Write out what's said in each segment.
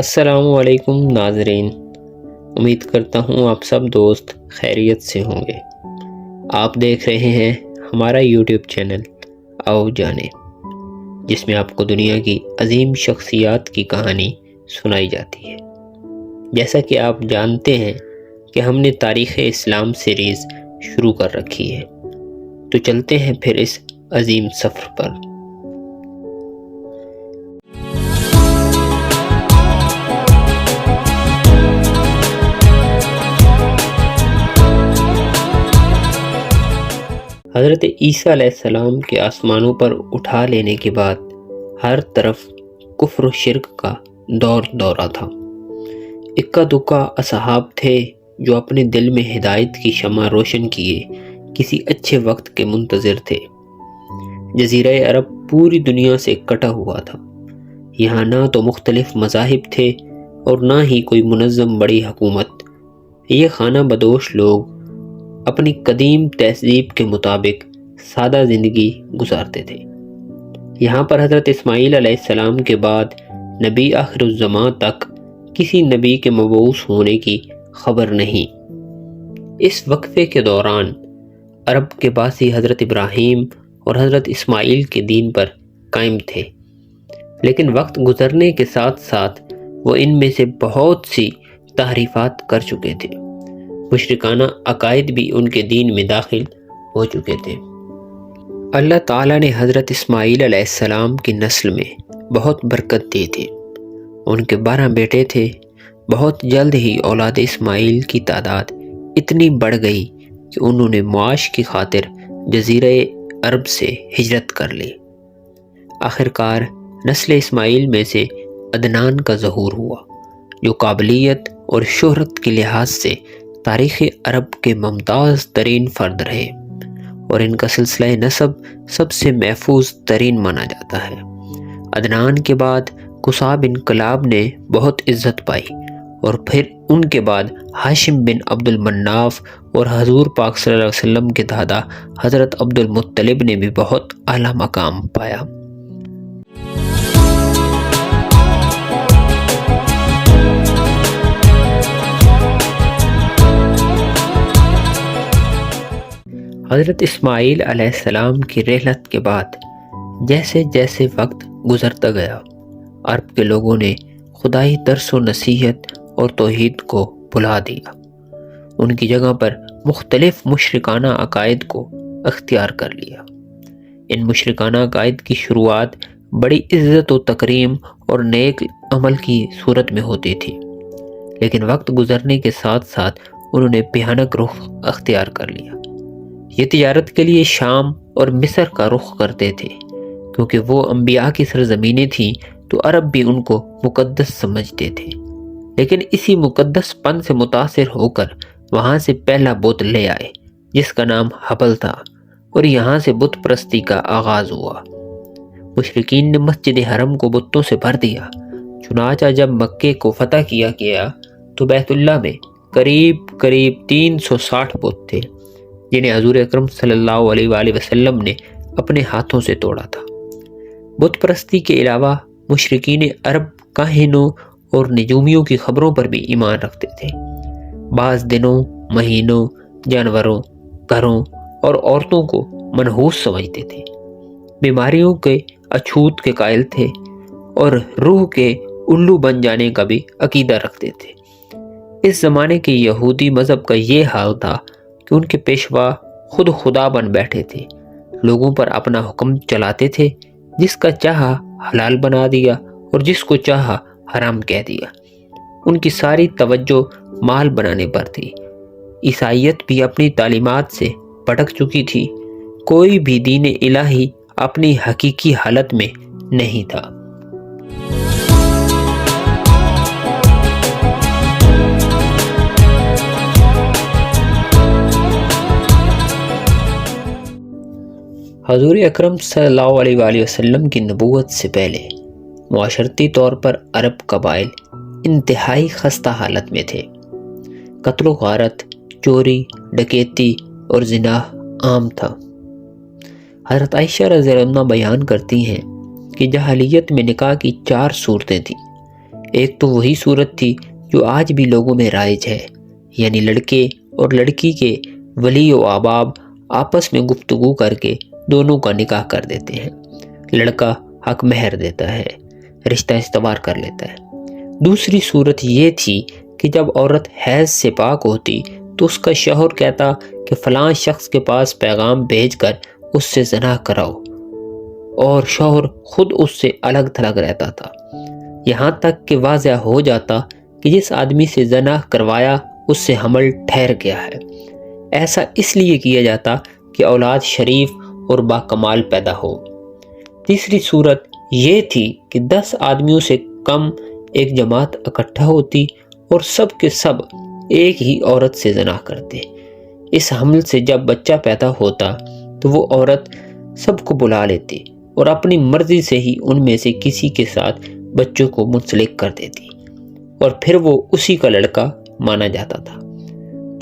السلام علیکم ناظرین، امید کرتا ہوں آپ سب دوست خیریت سے ہوں گے۔ آپ دیکھ رہے ہیں ہمارا یوٹیوب چینل آؤ جانیں، جس میں آپ کو دنیا کی عظیم شخصیات کی کہانی سنائی جاتی ہے۔ جیسا کہ آپ جانتے ہیں کہ ہم نے تاریخ اسلام سیریز شروع کر رکھی ہے، تو چلتے ہیں پھر اس عظیم سفر پر۔ حضرت عیسیٰ علیہ السلام کے آسمانوں پر اٹھا لینے کے بعد ہر طرف کفر و شرک کا دور دورہ تھا۔ اکا دکا اصحاب تھے جو اپنے دل میں ہدایت کی شمع روشن کیے کسی اچھے وقت کے منتظر تھے۔ جزیرہ عرب پوری دنیا سے کٹا ہوا تھا۔ یہاں نہ تو مختلف مذاہب تھے اور نہ ہی کوئی منظم بڑی حکومت۔ یہ خانہ بدوش لوگ اپنی قدیم تہذیب کے مطابق سادہ زندگی گزارتے تھے۔ یہاں پر حضرت اسماعیل علیہ السلام کے بعد نبی آخر الزمان تک کسی نبی کے مبعوث ہونے کی خبر نہیں۔ اس وقفے کے دوران عرب کے باسی حضرت ابراہیم اور حضرت اسماعیل کے دین پر قائم تھے، لیکن وقت گزرنے کے ساتھ ساتھ وہ ان میں سے بہت سی تحریفات کر چکے تھے۔ مشرکانہ عقائد بھی ان کے دین میں داخل ہو چکے تھے۔ اللہ تعالیٰ نے حضرت اسماعیل علیہ السلام کی نسل میں بہت برکت دی تھی۔ ان کے 12 بیٹے تھے۔ بہت جلد ہی اولاد اسماعیل کی تعداد اتنی بڑھ گئی کہ انہوں نے معاش کی خاطر جزیرہ عرب سے ہجرت کر لی۔ آخرکار نسل اسماعیل میں سے عدنان کا ظہور ہوا، جو قابلیت اور شہرت کے لحاظ سے تاریخ عرب کے ممتاز ترین فرد رہے، اور ان کا سلسلہ نسب سب سے محفوظ ترین مانا جاتا ہے۔ عدنان کے بعد قصاب انقلاب نے بہت عزت پائی، اور پھر ان کے بعد ہاشم بن عبد المناف اور حضور پاک صلی اللہ علیہ وسلم کے دادا حضرت عبد المطلب نے بھی بہت اعلیٰ مقام پایا۔ حضرت اسماعیل علیہ السلام کی رحلت کے بعد جیسے جیسے وقت گزرتا گیا، عرب کے لوگوں نے خدائی درس و نصیحت اور توحید کو بھلا دیا۔ ان کی جگہ پر مختلف مشرکانہ عقائد کو اختیار کر لیا۔ ان مشرکانہ عقائد کی شروعات بڑی عزت و تکریم اور نیک عمل کی صورت میں ہوتی تھی، لیکن وقت گزرنے کے ساتھ ساتھ انہوں نے بھیانک رخ اختیار کر لیا۔ یہ تجارت کے لیے شام اور مصر کا رخ کرتے تھے، کیونکہ وہ انبیاء کی سرزمینیں تھیں تو عرب بھی ان کو مقدس سمجھتے تھے۔ لیکن اسی مقدس پن سے متاثر ہو کر وہاں سے پہلا بت لے آئے، جس کا نام حبل تھا، اور یہاں سے بت پرستی کا آغاز ہوا۔ مشرکین نے مسجد حرم کو بتوں سے بھر دیا۔ چنانچہ جب مکے کو فتح کیا گیا تو بیت اللہ میں قریب 360 بت تھے، جنہیں حضور اکرم صلی اللہ علیہ وآلہ وسلم نے اپنے ہاتھوں سے توڑا تھا۔ بت پرستی کے علاوہ مشرکین عرب کاہنوں اور نجومیوں کی خبروں پر بھی ایمان رکھتے تھے۔ بعض دنوں، مہینوں، جانوروں، گھروں اور عورتوں کو منحوس سمجھتے تھے۔ بیماریوں کے اچھوت کے قائل تھے اور روح کے الو بن جانے کا بھی عقیدہ رکھتے تھے۔ اس زمانے کے یہودی مذہب کا یہ حال تھا کہ ان کے پیشوا خود خدا بن بیٹھے تھے، لوگوں پر اپنا حکم چلاتے تھے، جس کا چاہا حلال بنا دیا اور جس کو چاہا حرام کہہ دیا۔ ان کی ساری توجہ مال بنانے پر تھی۔ عیسائیت بھی اپنی تعلیمات سے بھٹک چکی تھی۔ کوئی بھی دین الہی اپنی حقیقی حالت میں نہیں تھا۔ حضور اکرم صلی اللہ علیہ وآلہ وسلم کی نبوت سے پہلے معاشرتی طور پر عرب قبائل انتہائی خستہ حالت میں تھے۔ قتل و غارت، چوری، ڈکیتی اور زنا عام تھا۔ حضرت عائشہ رضی اللہ عنہ بیان کرتی ہیں کہ جاہلیت میں نکاح کی 4 صورتیں تھیں۔ ایک تو وہی صورت تھی جو آج بھی لوگوں میں رائج ہے، یعنی لڑکے اور لڑکی کے ولی و احباب آپس میں گفتگو کر کے دونوں کا نکاح کر دیتے ہیں، لڑکا حق مہر دیتا ہے، رشتہ استوار کر لیتا ہے۔ دوسری صورت یہ تھی کہ جب عورت حیض سے پاک ہوتی تو اس کا شوہر کہتا کہ فلاں شخص کے پاس پیغام بھیج کر اس سے زنا کراؤ، اور شوہر خود اس سے الگ تھلگ رہتا تھا، یہاں تک کہ واضح ہو جاتا کہ جس آدمی سے زنا کروایا اس سے حمل ٹھہر گیا ہے۔ ایسا اس لیے کیا جاتا کہ اولاد شریف اور باکمال پیدا ہو۔ تیسری صورت یہ تھی کہ 10 آدمیوں سے کم ایک جماعت اکٹھا ہوتی اور سب کے سب ایک ہی عورت سے زنا کرتے۔ اس حمل سے جب بچہ پیدا ہوتا تو وہ عورت سب کو بلا لیتی اور اپنی مرضی سے ہی ان میں سے کسی کے ساتھ بچوں کو منسلک کر دیتی، اور پھر وہ اسی کا لڑکا مانا جاتا تھا۔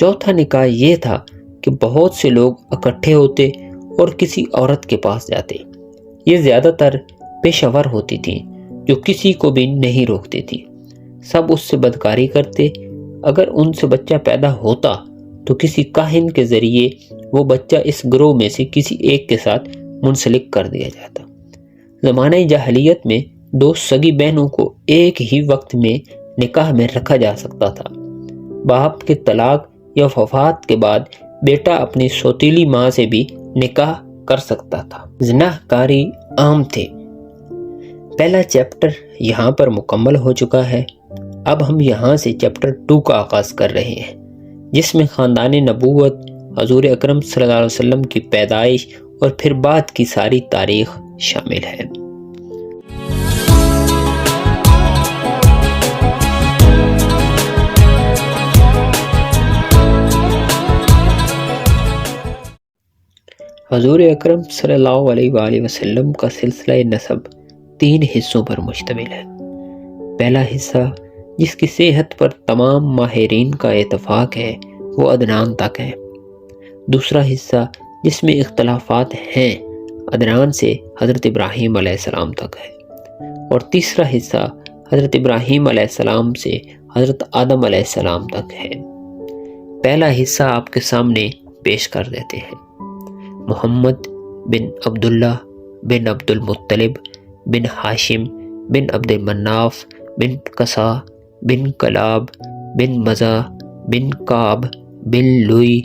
چوتھا نکاح یہ تھا کہ بہت سے لوگ اکٹھے ہوتے اور کسی عورت کے پاس جاتے۔ یہ زیادہ تر پیشہ ور ہوتی تھیں جو کسی کو بھی نہیں روکتی تھی، سب اس سے بدکاری کرتے۔ اگر ان سے بچہ پیدا ہوتا تو کسی کاہن کے ذریعے وہ بچہ اس گروہ میں سے کسی ایک کے ساتھ منسلک کر دیا جاتا۔ زمانہ جاہلیت میں 2 سگی بہنوں کو ایک ہی وقت میں نکاح میں رکھا جا سکتا تھا۔ باپ کے طلاق یا وفات کے بعد بیٹا اپنی سوتیلی ماں سے بھی نکاح کر سکتا تھا۔ زنا کاری عام تھے۔ پہلا چیپٹر یہاں پر مکمل ہو چکا ہے۔ اب ہم یہاں سے چیپٹر 2 کا آغاز کر رہے ہیں، جس میں خاندان نبوت، حضور اکرم صلی اللہ علیہ وسلم کی پیدائش اور پھر بعد کی ساری تاریخ شامل ہے۔ حضور اکرم صلی اللہ علیہ وآلہ وسلم کا سلسلہ نسب 3 حصوں پر مشتمل ہے۔ پہلا حصہ جس کی صحت پر تمام ماہرین کا اتفاق ہے وہ عدنان تک ہے۔ دوسرا حصہ جس میں اختلافات ہیں عدنان سے حضرت ابراہیم علیہ السلام تک ہے، اور تیسرا حصہ حضرت ابراہیم علیہ السلام سے حضرت آدم علیہ السلام تک ہے۔ پہلا حصہ آپ کے سامنے پیش کر دیتے ہیں۔ محمد بن عبداللہ بن عبد المطلب بن ہاشم بن عبد مناف بن قصا بن کلاب بن مزا بن کعب بن لوئی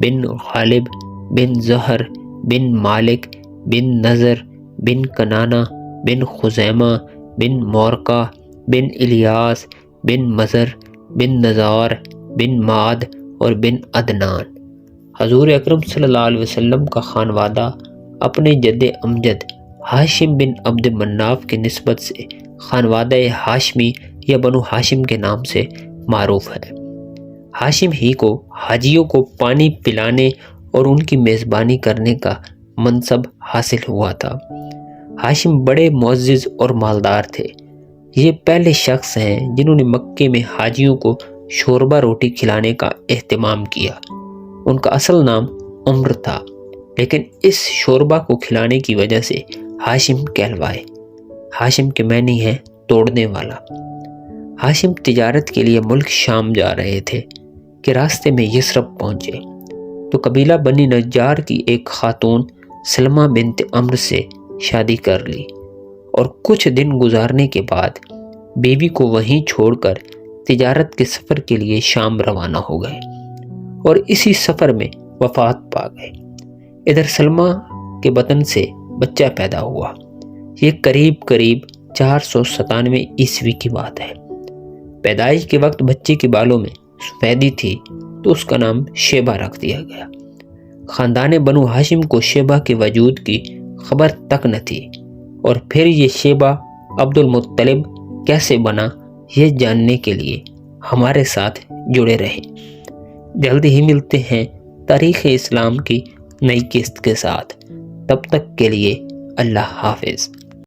بن غالب بن زہر بن مالک بن نظر بن کنانہ بن خزیمہ بن مورکہ بن الیاس بن مزر بن نزار بن ماد اور بن عدنان۔ حضور اکرم صلی اللہ علیہ وسلم کا خانوادہ اپنے جد امجد ہاشم بن عبد مناف کی نسبت سے خانوادہ ہاشمی یا بنو ہاشم کے نام سے معروف ہے۔ ہاشم ہی کو حاجیوں کو پانی پلانے اور ان کی میزبانی کرنے کا منصب حاصل ہوا تھا۔ ہاشم بڑے معزز اور مالدار تھے۔ یہ پہلے شخص ہیں جنہوں نے مکے میں حاجیوں کو شوربہ روٹی کھلانے کا اہتمام کیا۔ ان کا اصل نام عمر تھا، لیکن اس شوربہ کو کھلانے کی وجہ سے ہاشم کہلوائے۔ ہاشم کے معنی ہے توڑنے والا۔ ہاشم تجارت کے لیے ملک شام جا رہے تھے کہ راستے میں یثرب پہنچے تو قبیلہ بنی نجار کی ایک خاتون سلمہ بنت عمرو سے شادی کر لی، اور کچھ دن گزارنے کے بعد بیوی کو وہیں چھوڑ کر تجارت کے سفر کے لیے شام روانہ ہو گئے، اور اسی سفر میں وفات پا گئے۔ ادھر سلمہ کے بطن سے بچہ پیدا ہوا۔ یہ قریب 497 عیسوی کی بات ہے۔ پیدائش کے وقت بچے کے بالوں میں سفیدی تھی تو اس کا نام شیبہ رکھ دیا گیا۔ خاندان بنو ہاشم کو شیبہ کے وجود کی خبر تک نہ تھی، اور پھر یہ شیبہ عبد المطلب کیسے بنا یہ جاننے کے لیے ہمارے ساتھ جڑے رہیں۔ جلد ہی ملتے ہیں تاریخ اسلام کی نئی قسط کے ساتھ۔ تب تک کے لیے اللہ حافظ۔